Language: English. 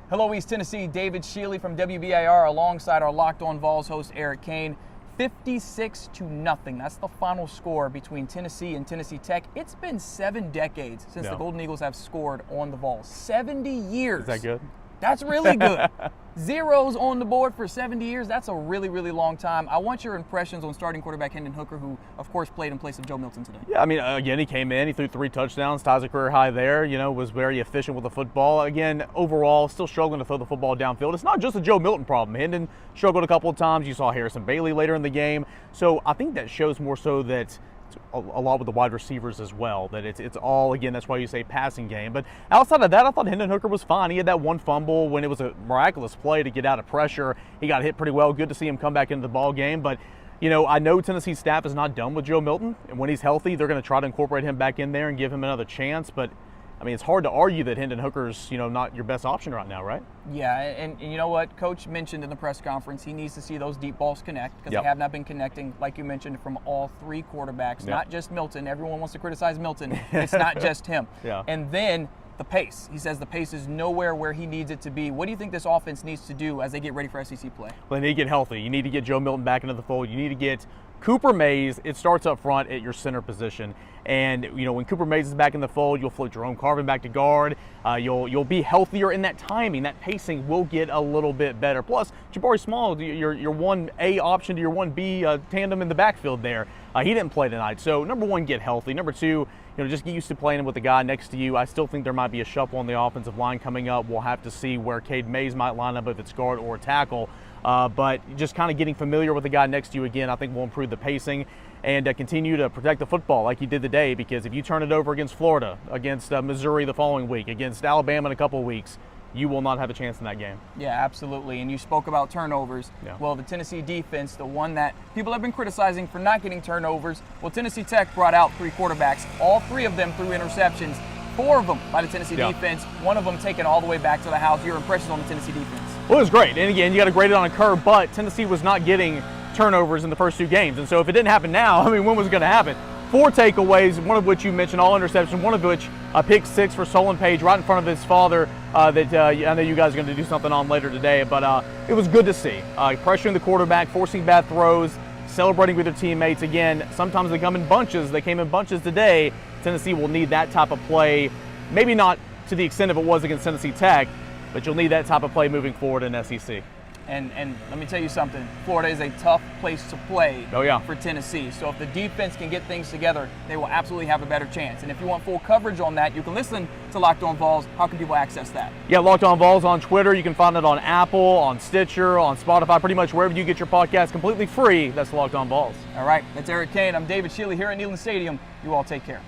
Hello, East Tennessee. David Schiele from WBIR alongside our Locked On Vols host, Eric Cain. 56-0. That's the final score between Tennessee and Tennessee Tech. It's been 7 decades since the Golden Eagles have scored on the Vols. 70 years. Is that good? That's really good. Zeros on the board for 70 years. That's a really, really long time. I want your impressions on starting quarterback Hendon Hooker, who, of course, played in place of Joe Milton today. Yeah, I mean, again, he came in, he threw 3 touchdowns, ties a career high there, was very efficient with the football. Again, overall, still struggling to throw the football downfield. It's not just a Joe Milton problem. Hendon struggled a couple of times. You saw Harrison Bailey later in the game. So I think that shows more so that a lot with the wide receivers as well, that it's all, again, that's why you say passing game. But outside of that, I thought Hendon Hooker was fine. He had that one fumble when it was a miraculous play to get out of pressure. He got hit pretty well. Good to see him come back into the ball game. But I know Tennessee's staff is not done with Joe Milton, and when he's healthy, they're going to try to incorporate him back in there and give him another chance. But I mean, it's hard to argue that Hendon Hooker's, not your best option right now, right? Yeah, and you know what? Coach mentioned in the press conference he needs to see those deep balls connect because they have not been connecting, like you mentioned, from all 3 quarterbacks, not just Milton. Everyone wants to criticize Milton. It's not just him. And then the pace. He says the pace is nowhere where he needs it to be. What do you think this offense needs to do as they get ready for SEC play? Well, they need to get healthy. You need to get Joe Milton back into the fold. You need to get Cooper Mays. It starts up front at your center position. And, when Cooper Mays is back in the fold, you'll float Jerome Carvin back to guard. You'll be healthier in that timing. That pacing will get a little bit better. Plus, Jabari Small, your 1A option to your 1B tandem in the backfield there. He didn't play tonight. So, number 1, get healthy. Number 2, just get used to playing with the guy next to you. I still think there might be a shuffle on the offensive line coming up. We'll have to see where Cade Mays might line up, if it's guard or tackle. But just kind of getting familiar with the guy next to you again, I think will improve the pacing and continue to protect the football like you did today, because if you turn it over against Florida, against Missouri the following week, against Alabama in a couple of weeks, you will not have a chance in that game. Yeah, absolutely. And you spoke about turnovers. Well, the Tennessee defense, the one that people have been criticizing for not getting turnovers, well, Tennessee Tech brought out 3 quarterbacks. All 3 of them threw interceptions. 4 of them by the Tennessee defense, 1 of them taken all the way back to the house. Your impressions on the Tennessee defense? Well, it was great. And again, you got to grade it on a curve, but Tennessee was not getting turnovers in the first 2 games. And so if it didn't happen now, when was it going to happen? 4 takeaways, one of which you mentioned, all interceptions, one of which a pick 6 for Solon Page right in front of his father that I know you guys are going to do something on later today. But it was good to see. Pressuring the quarterback, forcing bad throws, celebrating with their teammates. Again, sometimes they come in bunches. They came in bunches today. Tennessee will need that type of play. Maybe not to the extent of it was against Tennessee Tech, but you'll need that type of play moving forward in SEC. And let me tell you something. Florida is a tough place to play for Tennessee. So if the defense can get things together, they will absolutely have a better chance. And if you want full coverage on that, you can listen to Locked On Vols. How can people access that? Yeah, Locked On Vols on Twitter. You can find it on Apple, on Stitcher, on Spotify, pretty much wherever you get your podcast completely free. That's Locked On Vols. All right. That's Eric Cain. I'm David Schiele here at Neyland Stadium. You all take care.